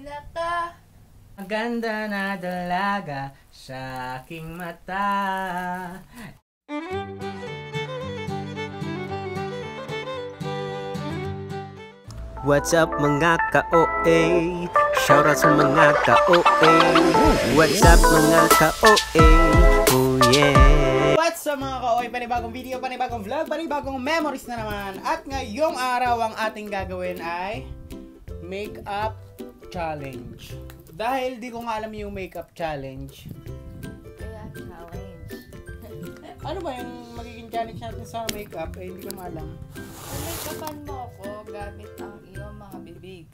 pinaka maganda na dalaga sa aking mata. What's up mga ka-OA? Shoutout sa mga ka-OA. What's up mga ka-OA? Oh yeah. What's up mga ka-OA? Panibagong video, panibagong vlog, panibagong memories na naman. At ngayong araw ang ating gagawin ay makeup challenge. Dahil di ko nga alam yung makeup challenge. kaya challenge. Ano ba yung magiging challenge natin sa makeup? Eh, hindi ko maalam. Make-upan mo ako gamit ang iyong mga bibig.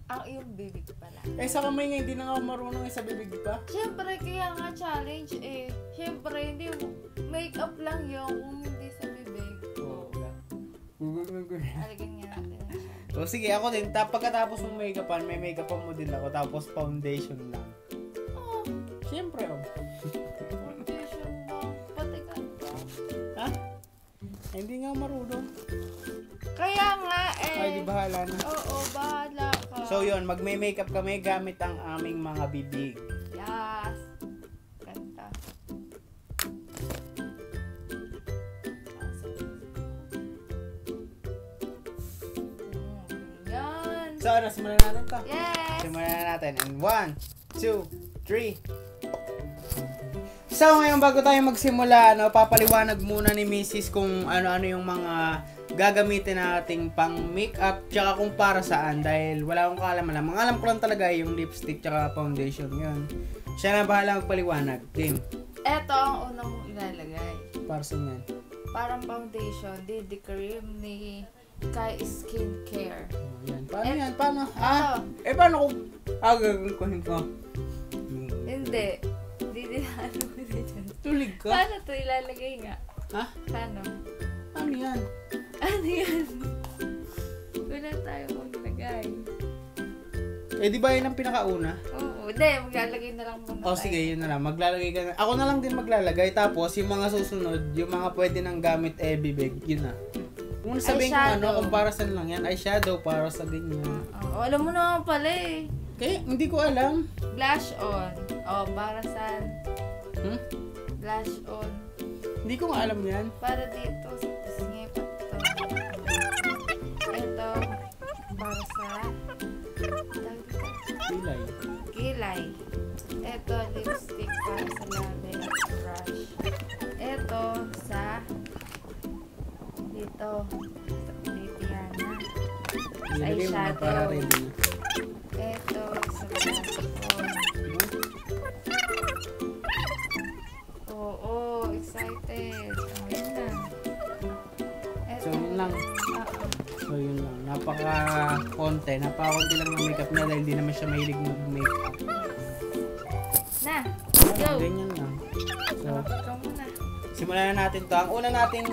Ang iyong bibig pala. Eh, sa kamay nga, hindi na nga marunong sa bibig pa. Siyempre, kaya nga challenge eh. Siyempre, hindi make-up lang yung kung hindi sa bibig. Oo. Alagyan nga natin ang challenge. So, sige, ako din. Pagkatapos ng make-upan, may make-upan mo din ako. Tapos, foundation lang. Oh, Siyempre, oh. foundation lang. Patikan ka. Ha? Eh, hindi nga marunong. Kaya nga eh. Ay, di bahala na. Oo, bahala ka. So, yun. Magme-makeup kami gamit ang aming mga bibig. Yes. Ganda. Yan. So, ano, simulan natin to? Yes. Simulan na natin. And 1, 2, 3. So, ngayon bago tayo magsimula, ano, papaliwanag muna ni Mrs. kung ano-ano yung mga gagamitin nating pang makeup tsaka kung para saan dahil wala akong kaalaman lang. Mga alam ko lang talaga yung lipstick tsaka foundation yun. Siya na bahala magpaliwanag. Game. Ito ang unang mong ilalagay. Para saan yan? Parang foundation, DD cream ni Kai Skincare. Oh, yan. Paano yan? Paano? Paano kung... gagawin ko. Hindi. DD ano mo dyan. Tulig ka? Paano to ilalagay nga? Ha? Paano? Ano yan? Ano yan? Wala tayo maglagay. Eh, di ba yun ang pinakauna? Oo. Hindi, maglalagay na lang muna O sige, yun na lang. Maglalagay ka na. Ako na lang din maglalagay. Tapos, yung mga susunod, yung mga pwede nang gamit bibig, yun na. Kung sabihin ko ano, kung para saan lang yan, eyeshadow para sa ganyan. Oo, alam mo naman pala eh. Kaya, hindi ko alam. Blush on. Oh, para saan? Hmm? Blush on. Hindi ko nga alam yan. Para dito sa pisngi pa to. Ito, para sa Pilay. kilay. Ito, lipstick para sa labi at brush. Ito, sa dito. Sa Litiana. Sa Ilagay mo na para eyeshadow. ready na. Ito, sa blush on. Oo, excited. Ayun na. So, yun lang. So, yun lang. Napaka-konti lang ng makeup niya dahil di naman siya mahilig mag-makeup. Na, go! Ganyan lang. So, Ikaw muna. simulan na natin to. Ang una nating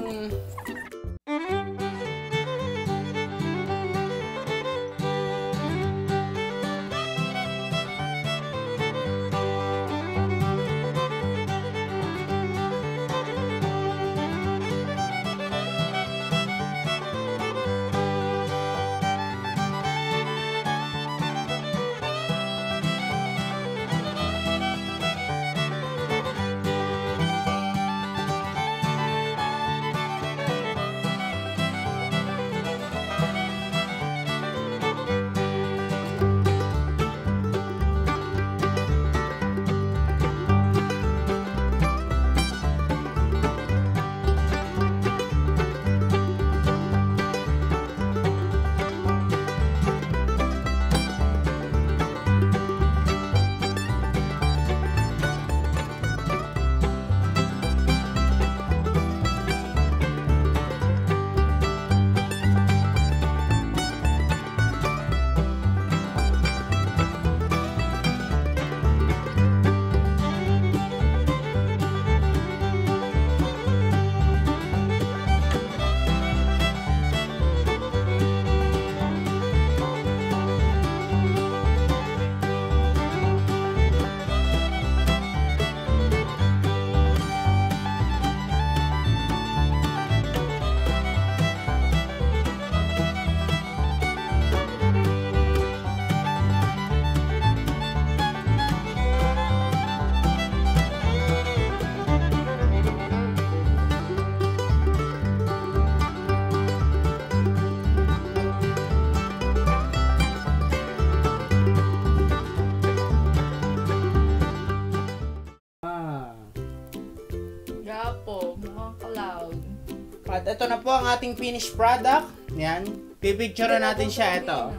ito na po ang ating finished product. Yan. Pipicture natin siya. Ito.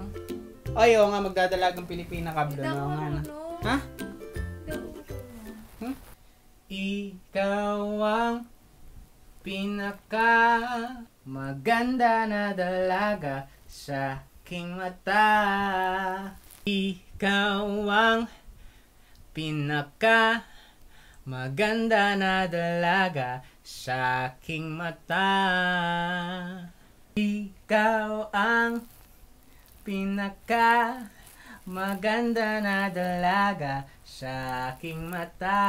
Ay, oo nga, magdadalagang Pilipina ka. Oo nga na. Ha? Ikaw ang pinaka maganda na dalaga sa aking mata. Ikaw ang pinaka maganda na dalaga sa aking mata. Ikaw ang pinaka maganda na dalaga sa aking mata.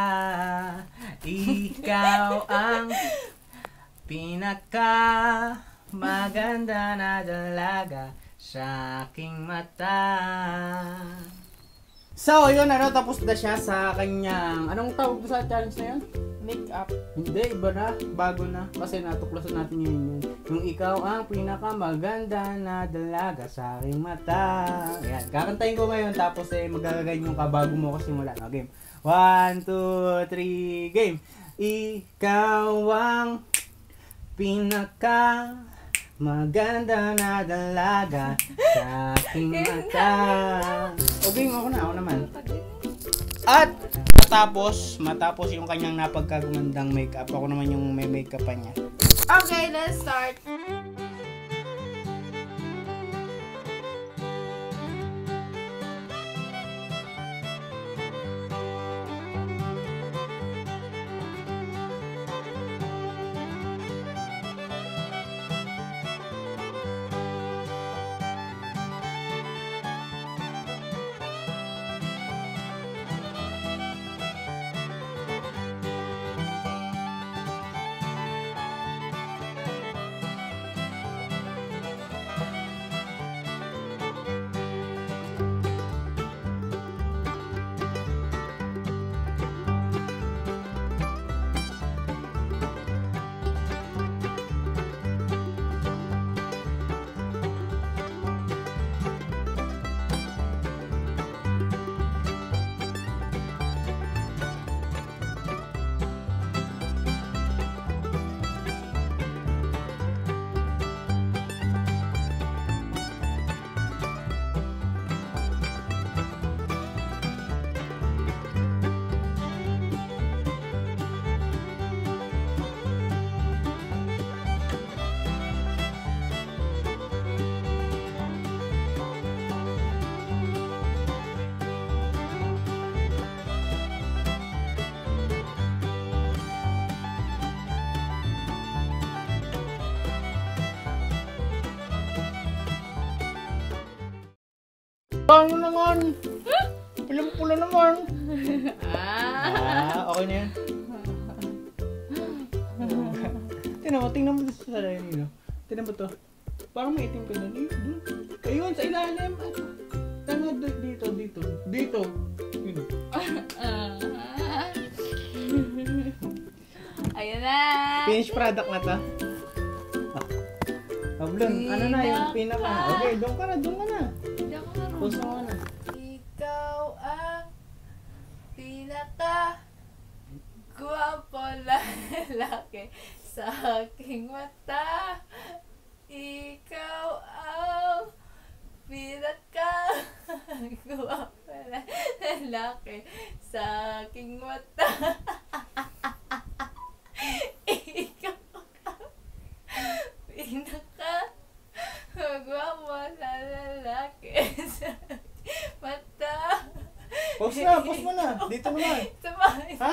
Ikaw ang pinaka maganda na dalaga sa aking mata. So, yun tapos na siya sa kanyang, anong tawag sa challenge na yun? Makeup. Hindi, iba na, bago na, kasi natuklasan natin yun. Yung ikaw ang pinakamaganda na dalaga sa aking mata. Ayan, kakantayin ko ngayon, tapos magagaganyan ka bago mo ko simula. No, game. 1, 2, 3, game. Ikaw ang pinaka maganda na dalaga sa aking mata. Okay, ako naman. At matapos yung kanyang napagkagumandang makeup, ako naman yung may makeup pa niya. Okay, let's start. Ano naman? Pulang-pula naman. Okay na yan. Tingnan mo sa salamin. Tingnan mo to. Parang may itim ka na. Ayun, sa ilalim. Tanga dito. Yun. Ayan na. Finished product na to. Pablon, ano na yung pinaka? Okay, doon ka na. Post mo na. Ikaw ang pinaka gwapo lalaki sa aking mata. Ikaw ang pinaka gwapo lalaki sa aking mata. Ikaw ang pinaka gwapo lalaki sa mata. Post mo na. Dito naman. Sabay. Ha?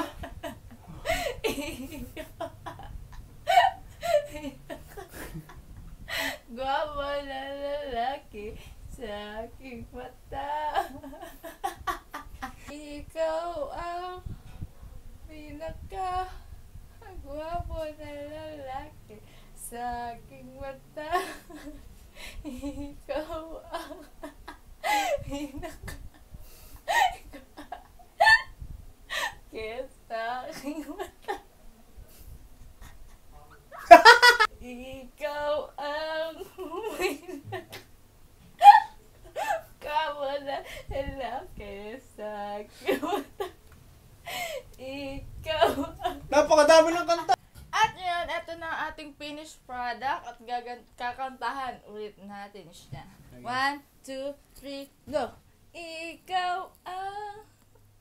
Gwapo na lalaki sa aking mata. Ikaw ang pinaka gwapo na lalaki sa aking mata. Ikaw ang pinaka sa aking mata. Ikaw ang pinaka lalaki sa aking mata. Ikaw ang... Napakadami ng kanta. At yun, eto na ang ating ating finished product at kakantahan ulit natin siya. Okay. 1, 2, 3, go! Ikaw ang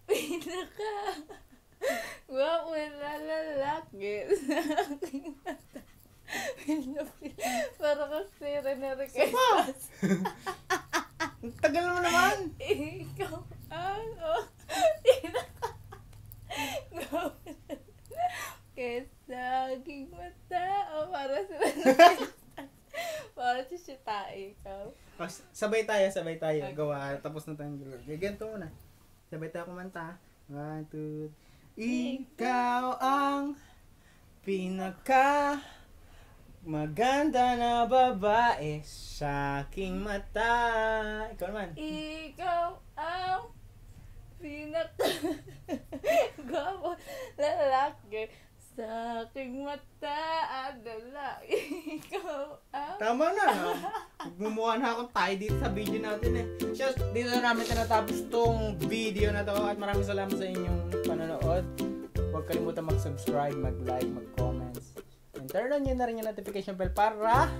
pinaka gwapo na lalaki sa aking mata. Para kasi Rene-request. Ang tagal mo naman! Ikaw ang pinaka gwapo na lalaki sa aking mata. O para sa Rene-request. Para si Tae, ikaw. Sabay tayo. Okay. Gawa. Tapos na tayong gulog. Ganito muna. Sabay tayo kumanta. 1, 2, ikaw ang pinaka maganda na babae sa aking mata. Ikaw naman. Ikaw ang pinaka gwapo lalaki sa aking mata. Adala. Ikaw ang... Tama na. Gumumukha na akong tayo dito sa video natin eh. Just, dito na namin tinatapos tong video na to at maraming salamat sa inyong panonood. Huwag kalimutan mag-subscribe, mag-like, mag-comments. And turn on nyo na rin yung notification bell para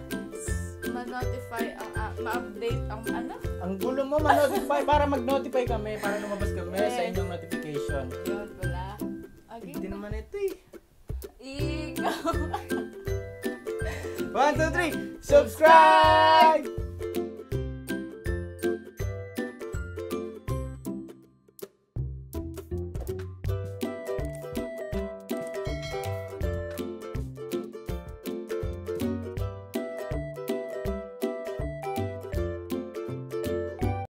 ma-notify ang ma-update ang ano? ang gulo mo ma-notify para mag-notify kami para lumabas kami sa inyong notification. Yun pala. Hindi naman ito eh. Ikaw 1, 2, 3, subscribe!